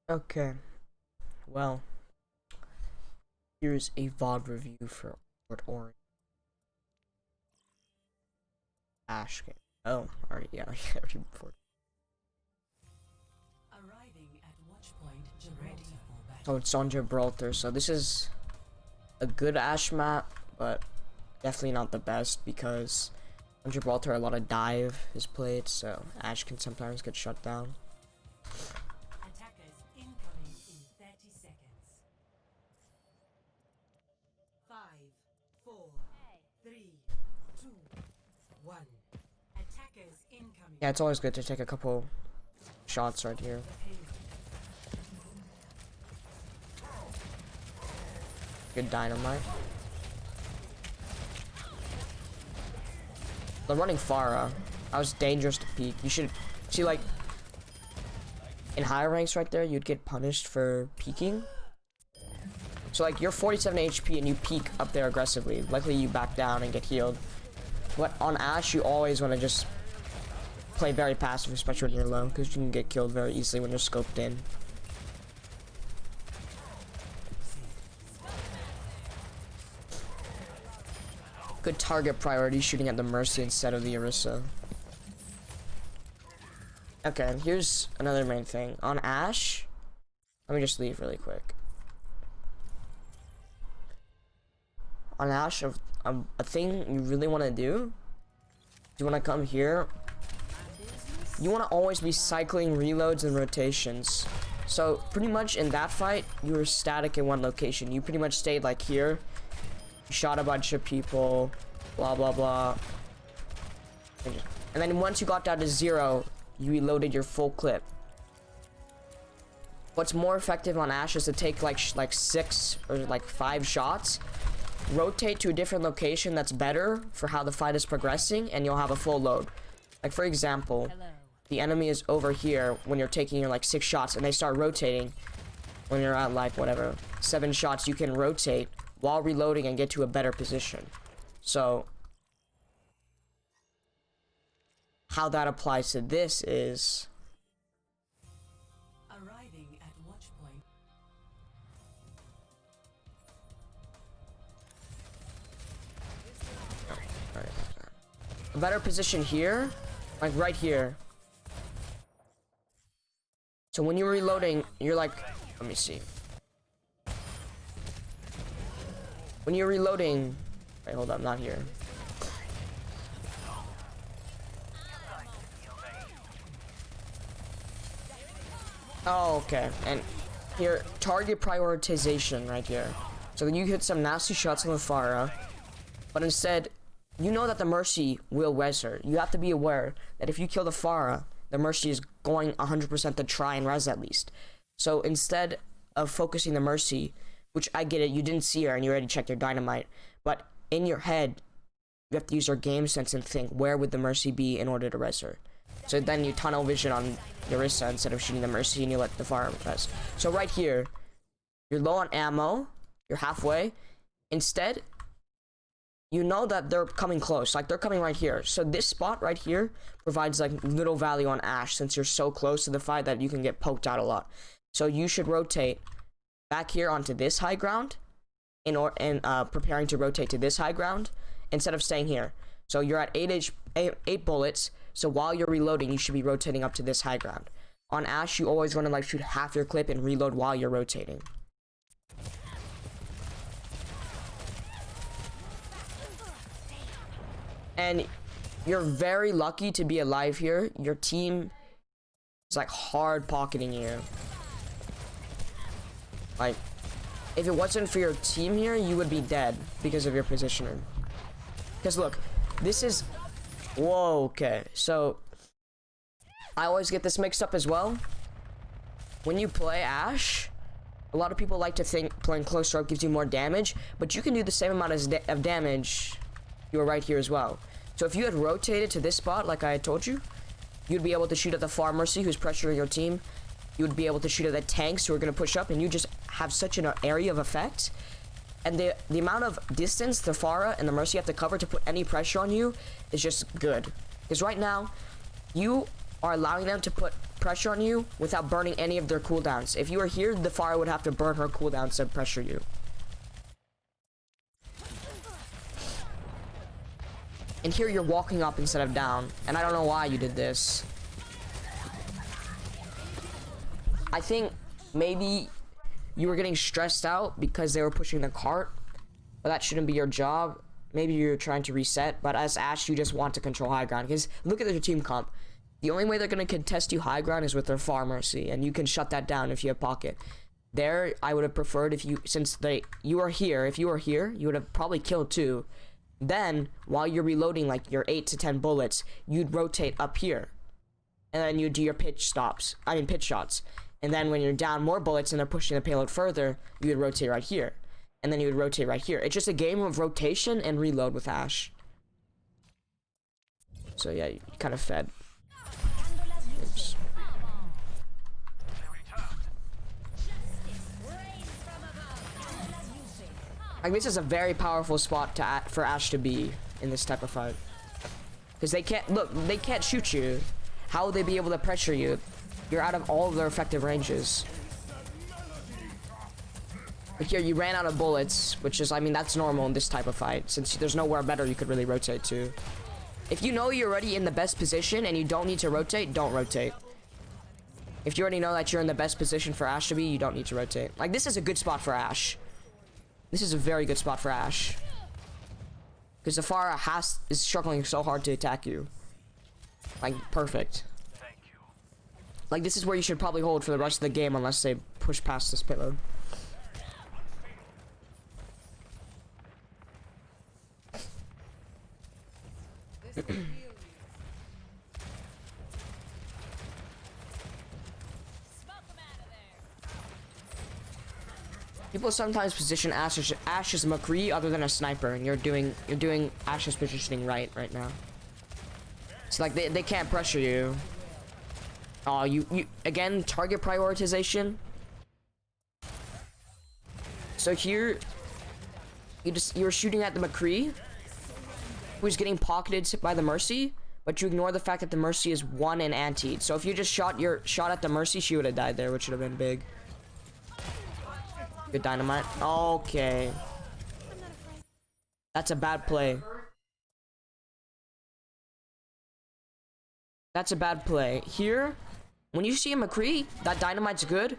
Okay, well, here's a VOD review for Orange Ash game. Oh, already, yeah, already before. So it's on Gibraltar, so this is a good Ash map, but definitely not the best because on Gibraltar a lot of dive is played, so Ash can sometimes get shut down. Attackers incoming in 30 seconds. 5, 4, 3, 2, 1. Attackers incoming. Yeah, it's always good to take a couple shots right here. Good dynamite. They're running Pharah. That was dangerous to peek. You should see, like, in higher ranks right there, you'd get punished for peeking. So like you're 47 HP and you peek up there aggressively. Likely you back down and get healed. But on Ashe, you always want to just play very passive, especially when you're low, because you can get killed very easily when you're scoped in. Good target priority, shooting at the Mercy instead of the Orisa. Okay, and here's another main thing. On Ashe, let me just leave really quick. On Ashe, a thing you really want to do, you want to come here, you want to always be cycling reloads and rotations. So pretty much in that fight, you were static in one location. You pretty much stayed like here, shot a bunch of people, blah blah blah, and then once you got down to 0, you reloaded your full clip. What's more effective on Ashe is to take like 6 or like 5 shots, rotate to a different location that's better for how the fight is progressing, and you'll have a full load. Like for example, the enemy is over here when you're taking your like 6 shots, and they start rotating when you're at like whatever 7 shots. You can rotate while reloading and get to a better position. So how that applies to this is arriving at watch point. a better position here, like right here. So when you're reloading, you're like, let me see. When you're reloading, wait, hold up, not here. Oh, okay. And here, target prioritization right here. So then you hit some nasty shots on the Pharah, but instead, you know that the Mercy will res her. You have to be aware that if you kill the Pharah, the Mercy is going 100% to try and res at least. So instead of focusing the Mercy, which I get it, you didn't see her and you already checked your dynamite, but in your head, you have to use your game sense and think, where would the Mercy be in order to res her? So then you tunnel vision on Orisa instead of shooting the Mercy, and you let the Pharah res. So right here, you're low on ammo, you're halfway. Instead, you know that they're coming close, like they're coming right here. So this spot right here provides like little value on Ashe since you're so close to the fight that you can get poked out a lot. So you should rotate back here onto this high ground preparing to rotate to this high ground instead of staying here. So you're at 8 bullets. So while you're reloading, you should be rotating up to this high ground. On Ashe, you always want to like shoot half your clip and reload while you're rotating. And you're very lucky to be alive here. Your team is like hard pocketing you. Like, if it wasn't for your team here, you would be dead because of your positioning. Because look, this is... Whoa, okay. So, I always get this mixed up as well. When you play Ashe, a lot of people like to think playing close range gives you more damage, but you can do the same amount of damage. You were right here as well. So if you had rotated to this spot, like I had told you, you'd be able to shoot at the Pharah Mercy, who's pressuring your team. You would be able to shoot at the tanks who are going to push up, and you just have such an area of effect. And the amount of distance the Pharah and the Mercy have to cover to put any pressure on you is just good. Because right now, you are allowing them to put pressure on you without burning any of their cooldowns. If you were here, the Pharah would have to burn her cooldowns to pressure you. And here you're walking up instead of down. And I don't know why you did this. I think maybe you were getting stressed out because they were pushing the cart. But that shouldn't be your job. Maybe you're trying to reset. But as Ashe, you just want to control high ground. Because look at their team comp. The only way they're going to contest you high ground is with their Far Mercy. And you can shut that down if you have pocket. There, I would have preferred if you... Since you are here. If you were here, you would have probably killed 2. Then, while you're reloading like your 8 to 10 bullets, you'd rotate up here. And then you do your pitch shots. And then when you're down more bullets and they're pushing the payload further, you would rotate right here. And then you would rotate right here. It's just a game of rotation and reload with Ashe. So yeah, you kind of fed. Oops. Like, this is a very powerful spot for Ashe to be in this type of fight. Because they can't shoot you. How will they be able to pressure you? You're out of all of their effective ranges. But here, you ran out of bullets, which is, I mean, that's normal in this type of fight, since there's nowhere better you could really rotate to. If you know you're already in the best position and you don't need to rotate, don't rotate. If you already know that you're in the best position for Ashe to be, you don't need to rotate. Like, this is a good spot for Ashe. This is a very good spot for Ashe. Because the Pharah is struggling so hard to attack you. Like, perfect. Like, this is where you should probably hold for the rest of the game unless they push past this payload. People sometimes position Ashe as a McCree other than a sniper, and you're doing Ashe's positioning right now. It's like they can't pressure you. Oh, you again, target prioritization. So here you were shooting at the McCree, who's getting pocketed by the Mercy, but you ignore the fact that the Mercy is 1 and antied. So if you just shot at the Mercy, she would have died there, which would have been big. Good dynamite. Okay. That's a bad play. That's a bad play. Here, when you see a McCree, that dynamite's good.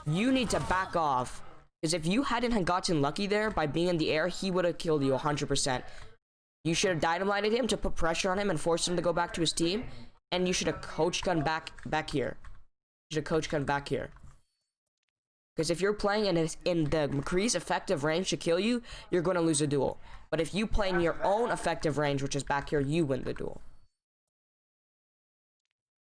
You need to back off. Because if you hadn't gotten lucky there by being in the air, he would have killed you 100%. You should have dynamited him to put pressure on him and force him to go back to his team. And you should have coach gun back here. You should have coach gun back here. Because if you're playing in the McCree's effective range to kill you, you're going to lose a duel. But if you play in your own effective range, which is back here, you win the duel.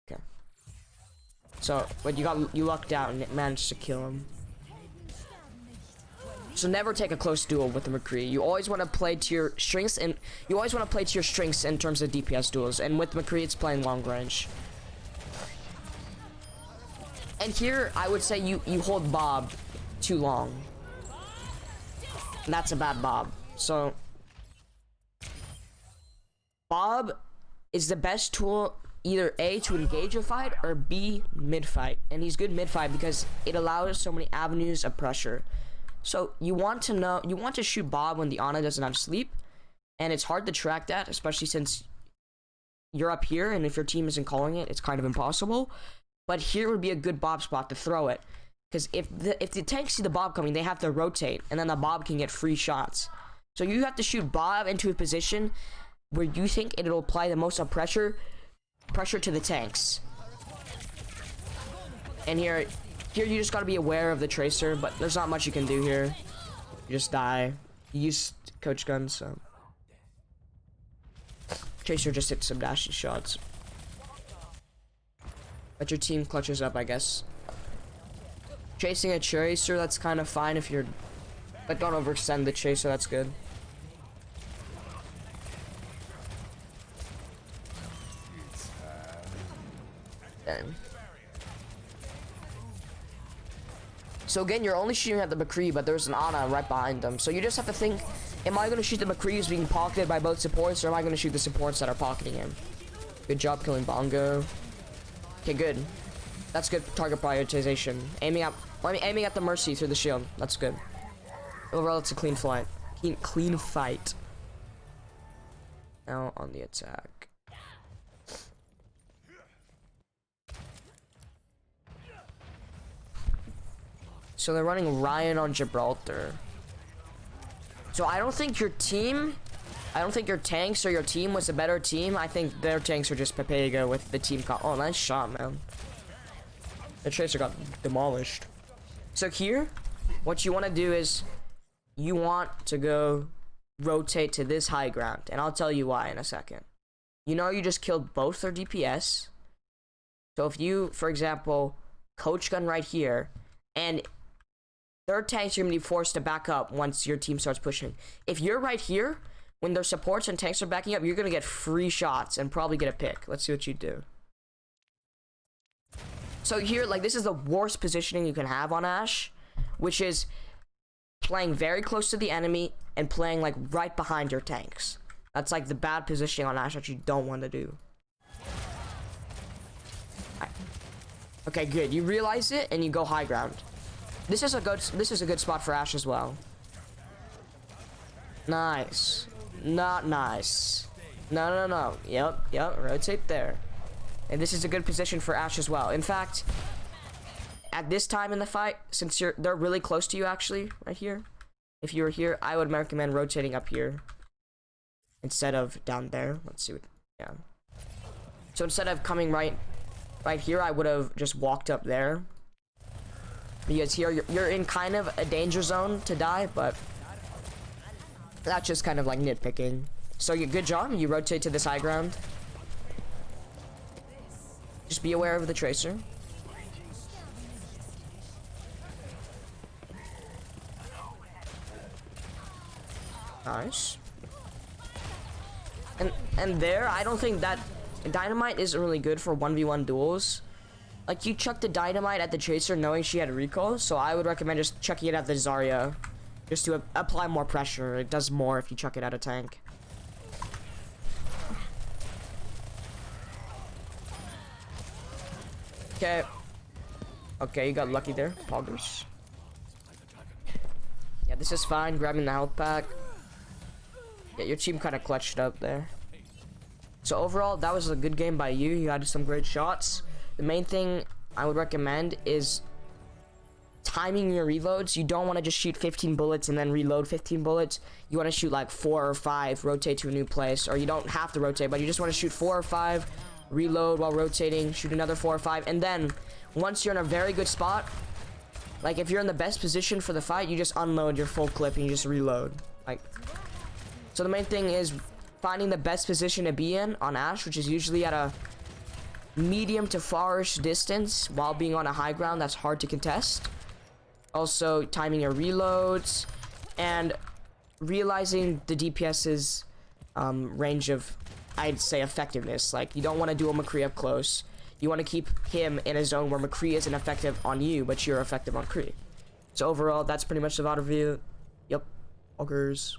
Okay. So, but you lucked out and managed to kill him. So never take a close duel with the McCree. You always want to play to your strengths, and you always want to play to your strengths in terms of DPS duels. And with McCree, it's playing long range. And here, I would say you hold Bob too long. And that's a bad Bob. So, Bob is the best tool, either A, to engage a fight, or B, mid-fight. And he's good mid-fight because it allows so many avenues of pressure. So, you want to shoot Bob when the Ana doesn't have sleep. And it's hard to track that, especially since you're up here, and if your team isn't calling it, it's kind of impossible. But here would be a good Bob spot to throw it. Because if the tanks see the Bob coming, they have to rotate. And then the Bob can get free shots. So you have to shoot Bob into a position where you think it'll apply the most of pressure to the tanks. And here you just gotta be aware of the Tracer. But there's not much you can do here. You just die. You used coach guns, so. Tracer just hit some dashy shots. But your team clutches up, I guess. Chasing a Tracer, that's kind of fine if you're... But don't overextend the Chaser, that's good. Damn. So again, you're only shooting at the McCree, but there's an Ana right behind them. So you just have to think, am I going to shoot the McCree who's being pocketed by both supports, or am I going to shoot the supports that are pocketing him? Good job killing Bongo. Okay, good. That's good target prioritization. Aiming at the Mercy through the shield. That's good. Overall, it's a clean fight. Clean fight. Now on the attack. So they're running Ryan on Gibraltar. So I don't think your tanks or your team was a better team. I think their tanks are just Pepega with the team. Oh, nice shot, man. The Tracer got demolished. So here, what you want to do is you want to go rotate to this high ground, and I'll tell you why in a second. You know, you just killed both their DPS. So if you, for example, coach gun right here, and their tanks are going to be forced to back up once your team starts pushing. If you're right here, when their supports and tanks are backing up, you're going to get free shots and probably get a pick. Let's see what you do. So here, like, this is the worst positioning you can have on Ashe, which is playing very close to the enemy and playing, like, right behind your tanks. That's, like, the bad positioning on Ashe that you don't want to do. Okay, good. You realize it, and you go high ground. This is a good spot for Ashe as well. Nice. Not nice. No. Yep. Rotate there. And this is a good position for Ashe as well. In fact, at this time in the fight, since they're really close to you actually, right here. If you were here, I would recommend rotating up here instead of down there. Let's see what, yeah. So instead of coming right here, I would have just walked up there. Because here, you're in kind of a danger zone to die, but that's just kind of like nitpicking. So good job, you rotate to this high ground. Just be aware of the Tracer. Nice. And there, I don't think that Dynamite isn't really good for 1v1 duels. Like, you chucked the Dynamite at the Tracer knowing she had a recall, so I would recommend just chucking it at the Zarya. Just to apply more pressure. It does more if you chuck it at a tank. Okay, you got lucky there. Poggers. Yeah, this is fine. Grabbing the health pack. Yeah, your team kind of clutched up there. So overall, that was a good game by you. You had some great shots. The main thing I would recommend is timing your reloads. You don't want to just shoot 15 bullets and then reload 15 bullets. You want to shoot like 4 or 5, rotate to a new place, or you don't have to rotate, but you just want to shoot 4 or 5, reload while rotating, shoot another 4 or 5, and then once you're in a very good spot, like if you're in the best position for the fight, you just unload your full clip and you just reload. Like, so the main thing is finding the best position to be in on Ashe, which is usually at a medium to farish distance while being on a high ground that's hard to contest. Also timing your reloads and realizing the DPS's range of, I'd say, effectiveness. Like, you don't want to do a McCree up close. You want to keep him in a zone where McCree isn't effective on you, but you're effective on Cree. So overall, that's pretty much the VOD review. Yep. Ogres.